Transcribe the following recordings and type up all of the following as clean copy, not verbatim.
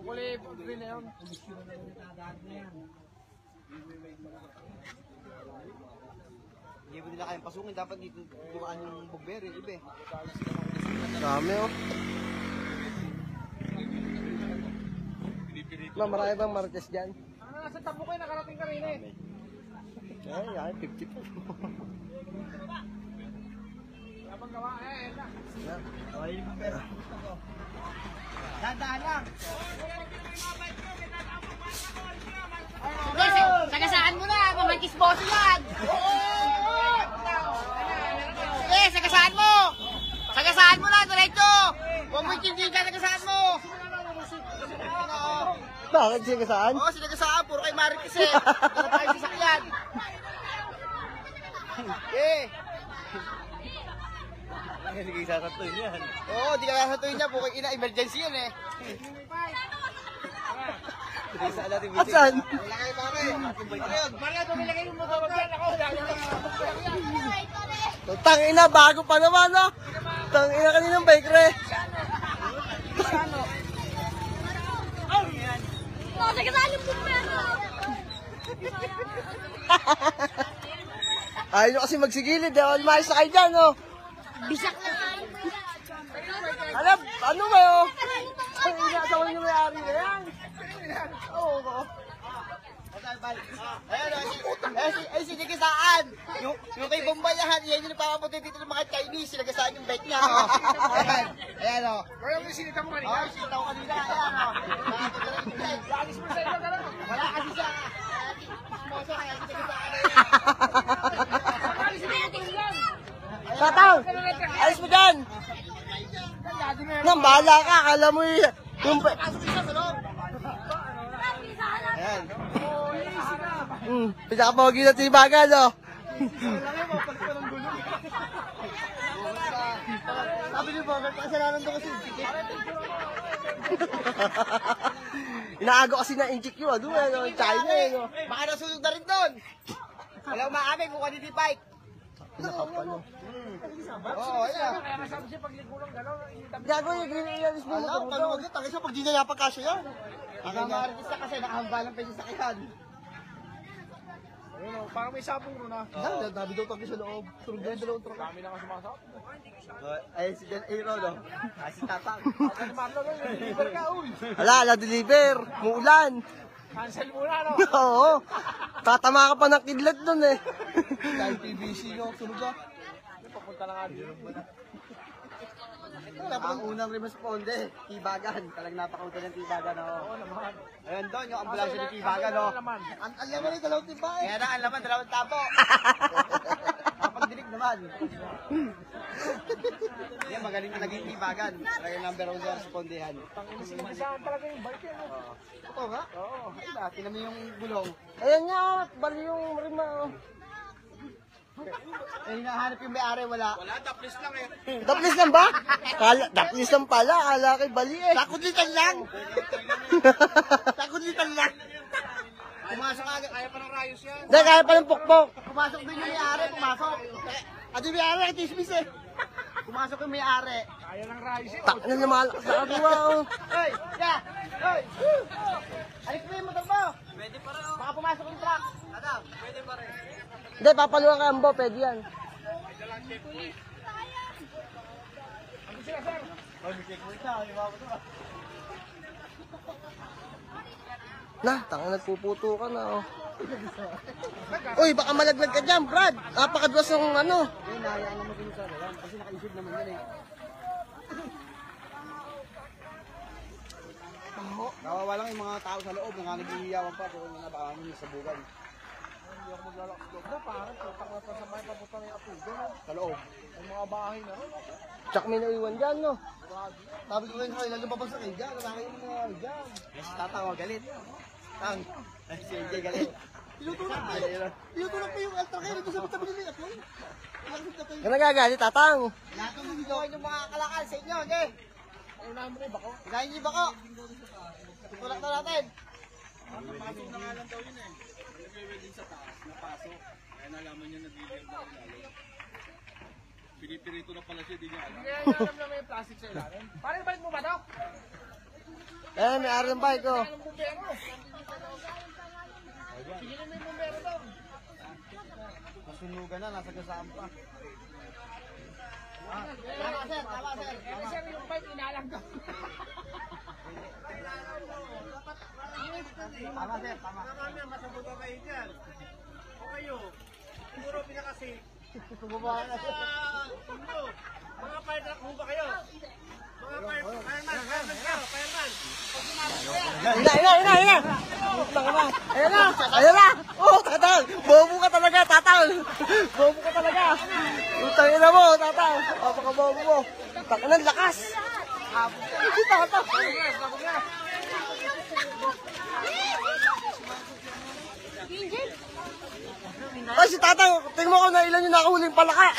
kulay green na yun. Hindi mo nila kayang pasukin. Dapat dito bukaan yung bugber. Ibe. Dami oh. Marami bang Marquez dyan? Nasa tapo kayo, nakarating ka rin eh. Ay, 50 po. Habang gawa, na. Okay, yung bugber. Dadaan lang. Sagasaan mo na, mamantis boso yan! Eh, sagasaan mo! Sagasaan mo na, diretso! Huwag mo itindig ka, sagasaan mo! Bakit siya saan? Oo, sinagasaan, puro kay Marites eh! Para tayo sasakyan! Eh! Sige, sasatuin yan. Oo, di ka sasatuin niya, bukay ina, emergency yan eh! Saan natin At saan? Wala kayo pare! Maria, tumilagay yung motor dyan. Ako, Tangina, bago pa naman oh. Tangina kaninang bike re. Sagasaan yung bumbero! Ayaw nyo kasi magsigilid eh. Almayos na kayo dyan oh. Bisak na nga! Alam, ano ba oh? Ang inasawa nyo may-ari na yan. Oo. Ay, sinagasaan! Yung kay Bombayahan, yan yung nagpapaputi dito ng mga Chinese, sinagasaan yung bike niya. Ayan o. Kaya yung sinita mo kanina. Oo, sinita ko kanina. Ayan o. Alis mo sa inyo, gano'n. Wala kasi siya. Moso kaya sinagasaan. Alis mo yung yan. Tatang, alis mo dyan. Nang bahala ka, akala mo yung... Pasok isa sa loob. Ayan. Pinakapogi na tibagan oh. Sabi niyo ba, kasalanan doon kasi. Inaago kasi na injik yun. Ano eh, China eh. No? Baka nasunog na rin doon. Walang maamin kung kanina yung bike. Oo, ayan. Kaya nasabi siya pag ligulong gano'n. Gago yung ginialis mo Alam, mo. tanong agad. Tangin siya pag di na napagkasya yan. Ang mga artista kasi nakahambalan pa yung sakyan. Ayun o, parang may sabong ron ah. Dabi daw tabi sa loob. Turog na yung dalawang truck. Dami na nga sumasakot. Ay, si Jan Aero, no? Ay, si Tatang. Ano Marlo gano'n, deliver ka, uy. Wala, na-deliver. Muulan. Cancel muna, no? Oo. Tatama ka pa ng kidlat dun eh. Dahil PVC, no? Tunog ka. Papunta na nga dito. Ang unang responde, Tibagan. Talagang napakauta ng Tibagan, no? Oo naman. Ayun doon, yung ambulansya ni Tibagan, no? Naman. Ang laman ni dalawang timba, eh. Kaya na, ang laman, dalawang tapo. Kapagdinig naman. Yan, magaling talaga yung Tibagan. Talagang number 1 sa respondehan. Saan talaga yung bike yan, no? Ito nga? Oo. Ay, dati naman yung gulong. Ayan nga, bali yung rima oh. Eh, hinahanap yung may-ari, wala. Taplis lang eh. Daplis lang ba? Daplis lang pala, kala kay bali eh. Takudlitan lang! Takudlitan lang! Pumasok agad. Kaya pa ng rayos yan. Hindi, kaya pa ng pukpok. Pumasok din yung may-ari, pumasok. At yung may-ari, kitismis eh. Pumasok yung may-ari. Kaya ng rayos yan. Tak na naman sa kagawa oh. Hoy! Yeah! Hoy! Alik mo yung motor mo! Pwede pa rin. Baka pumasok yung truck. Adam, pwede pa rin. Hindi, papaluan ka ambo, pwede yan. Ano sila, sir? Na, tanga nagpuputo ka na oh. Uy, baka malaglag ka dyan, Brad. Napakadulas ng ano. Eh, nahayaan naman din sa yan. Kasi nakaisip naman yan eh. Kawawa lang yung mga tao sa loob. Nangangaghihiyawan pa. Pero nabakaman yung sabugan. Hindi ako maglalaks loob na. Parang tutang na pa sa may papunta ng Atuga, no? Sa loob. Ang mga bahay na, no? Tsak may naiwan dyan, no? Sabi ko rin sa kanila, lumabas kayo dyan. Wala kayo mga dyan. Yes, tatawa, galit. Tang. Ay, si AJ galit. Tinutulak pa yung altar kayo. Ito sa tabi nila. Kaya nagagalit, tatang. Lahat ng gagawin yung mga kalakal sa inyo, hindi. Unahan mo na yung bako. Kinahin niyo ba ko? Tutulak na natin. Napasok na nga lang daw yun eh. Nagwe-welding sa taas, napasok. Kaya nalaman niya na dealer na ilalim. Pinipirito na pala siya, di niya alam. Kaya alam na may plastic sa ilalim. Paano balik mo ba daw? Eh, may ari ng bike, oh. Masunugan na, nasa gasaan pa. Tama, sir. Tama, sir. Sir, yung bike inalang ko. Tama, sir. Tama. Masabutan kayo dyan. O kayo, siguro pinakasi. Bumaba na. Mga fire truck ho ba kayo? Mga fireman kayo, fireman. Ina! Tanga na. Ayan na! Oh, tatang! Bobo ka talaga, tatang! Bobo ka talaga! Utang ina mo, tatang! Apaka-bobo mo! Tanga na, lakas! Si tatang! Ay, si tatang! Tingnan mo ko na ilan yung nakahuling palaka!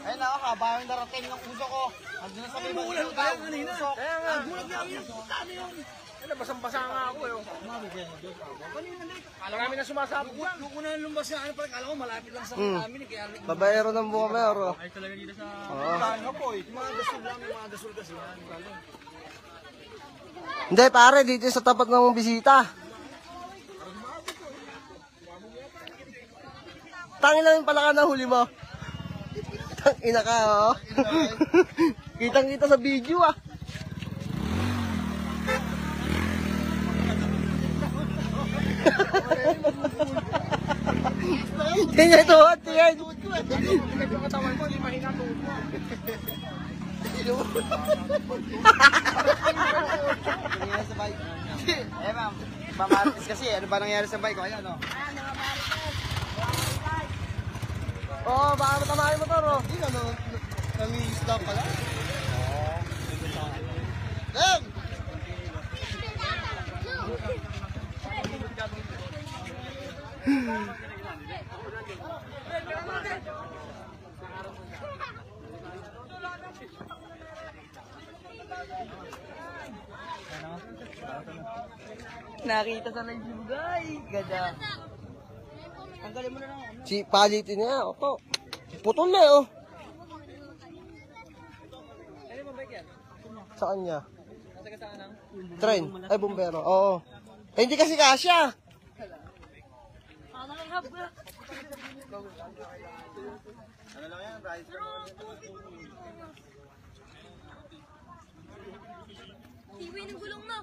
Ayun ako, kabayang darating ng uso ko. Andun na sa may ulan pa yan kanina. Kaya nga. Nagulat nga yun. Paano yun? Ano, basang-basa nga ako eh. Kala namin na sumasabog yan. Nung una lumbas nga, kala ko malapit lang sa namin. Kaya Babaero ng buka mayro. Ay talaga dito sa... Oo. ano po eh. Mga gasol lang, mga gasol kasi yan. Hindi, pare, dito sa tapat ng bisita. Tangin lang yung palaka na huli mo. Tangina ka, oh. Kitang-kita sa video, ah. Tingnan ito, tingnan. Yung katawan mo, hindi mahina mo. Nangyari sa bike. Eh, ma'am. Mamarites kasi. Ano ba nangyari sa bike ko? Ayan, no? Oo, baka matamahin mo to, oh. Hindi na, nangingisda pala. Dam! Nakita sa live yung guy. Ganda. Tanggalin mo na lang. Si palitin niya, oto. Putol na, oh. Saan niya? Train. Ay, bumbero. Oo. Eh, hindi kasi kasya. Iwi ng gulong na.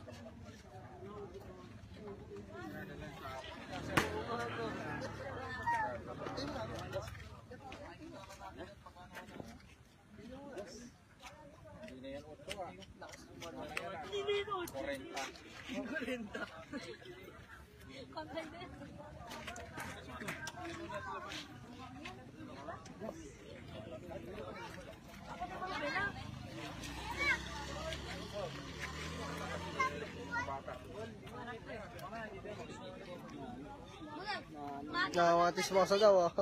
Nakawatis mo sa daw, oh.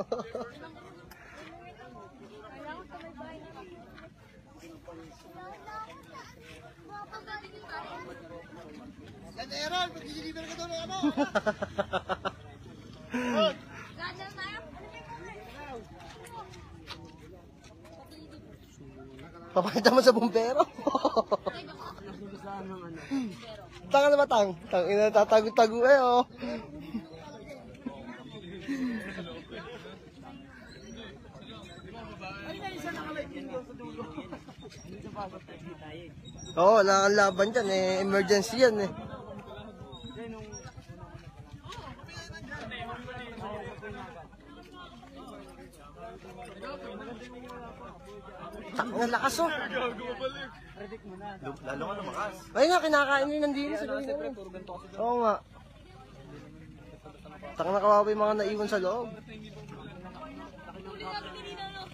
Ganda, Aaron, pag-deliver ka doon ng ano. Ganda tayo. Papakita mo sa bumbero. Tanga na ba, tang? Tang, ina, tatago-tago eh, oh. Oo, wala kang laban dyan eh. Emergency yan eh. Ang lakas, oh. Lalo ka lumakas. Ay nga, kinakain nyo nandito sa loob. Oo nga. Taka na kawawa yung mga naiwan sa loob. Huli namin ni Nino, no?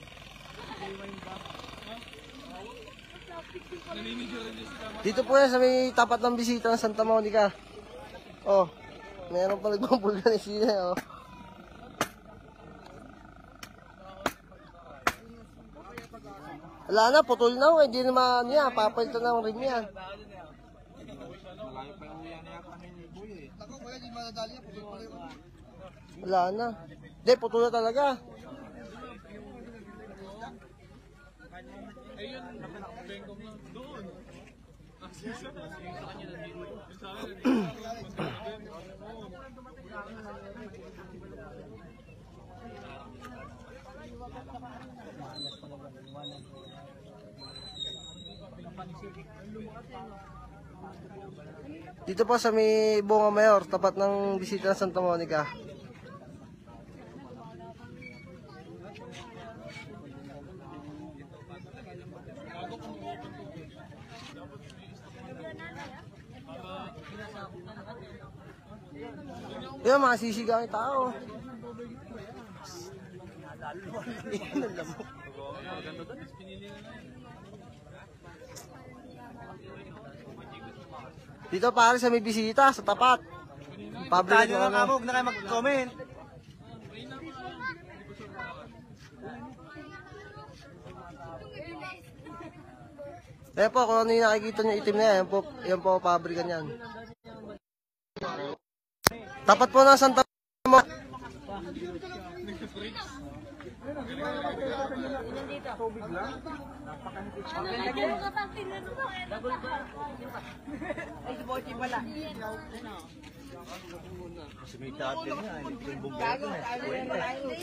Dito po yan sa may tapat ng bisita ng Santa Monica. Oh, meron pa nagbang-vulganize yun eh, oh. Wala na, putol na, oh. Hindi naman niya, papalitan na ang rim niya. Ako, kaya di madadali yan. Putol pala yun. Wala na. Hindi, putol na talaga. Dito po sa may Bunga Mayor, tapat ng bisita ng Santa Monica. Yan, mga sisigang yung tao. Dito pare sa may bisita, sa tapat. Public na ano. Huwag na kayo mag-comment. Ayan po, kung ano yung nakikita nyo itim na yan, yan po pabrika niyan. Tapat po ng Santa mo.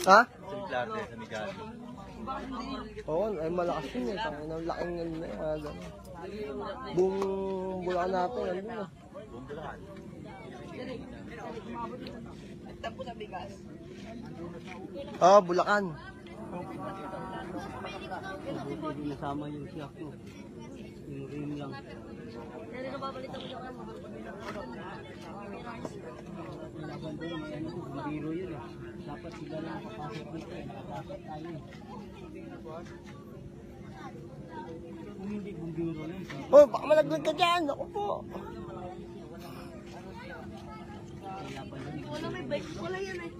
Ha? Oo, ay malakas yun eh. Tangin ang laking ano na yun. Buong Bulacan natin, ano na. Oo, Bulacan. Nasama yung siyak ko. Yung rim lang. Biro yun eh. Dapat sila lang papasok dito eh. Dapat tayo eh. Kung hindi bumbiro lang. Oh, baka malaglag ka dyan. Ako po. Wala may bike. Wala yan eh.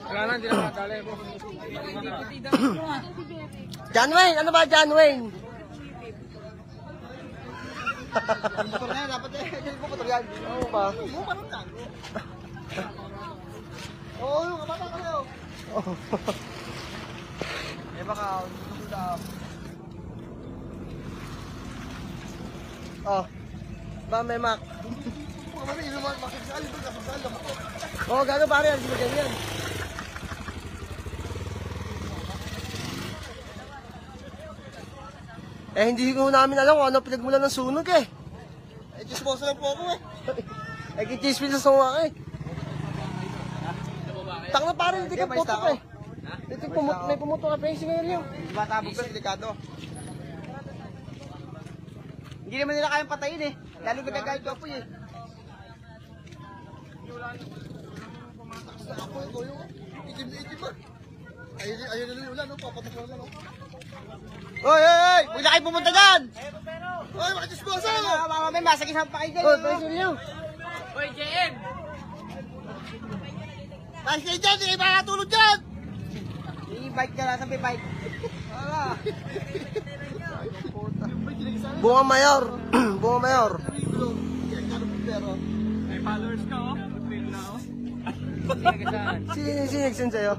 Wala na, hindi na makakala mo. John Wayne, ano ba John Wayne? Motor na yan, dapat eh. Hindi ko motor yan. Oo ba? Oo, parang tango. Oo, yung kapata ka kayo. Eh baka, Oh. Ba may Mac. Kasi yun naman, makikisali doon, kapasali ako. Oh, gano'n pare, hindi mo ganyan. Eh, hindi ko namin alam kung ano pinagmulan ng sunog eh. Eh, disposal lang po ako eh. Eh, kitismin sa sunga eh. Tak na pare, hindi ka May putok tao. eh. Ito may pumutok ka pa yung sigarilyo. Matabog ka, delikado. Hindi naman nila kayang patayin eh. Lalo nagagayad ako eh. Ako yung itim na itim ah. Ayun na yung ulan, no? Papatok lang no? Hoy, hoy, hoy! Huwag na kayo pumunta dyan! Hoy, makadisposal! Mamamay, masagisan pa kayo dyan. Oh, pa sigarilyo. Hoy, JM! Bakit kayo dyan? Hindi kayo makakatulog dyan! I-bike ka lang, sabi bike. Bunga Mayor. Bunga Mayor. May followers ka, oh. Fail na, oh. Sino sa'yo?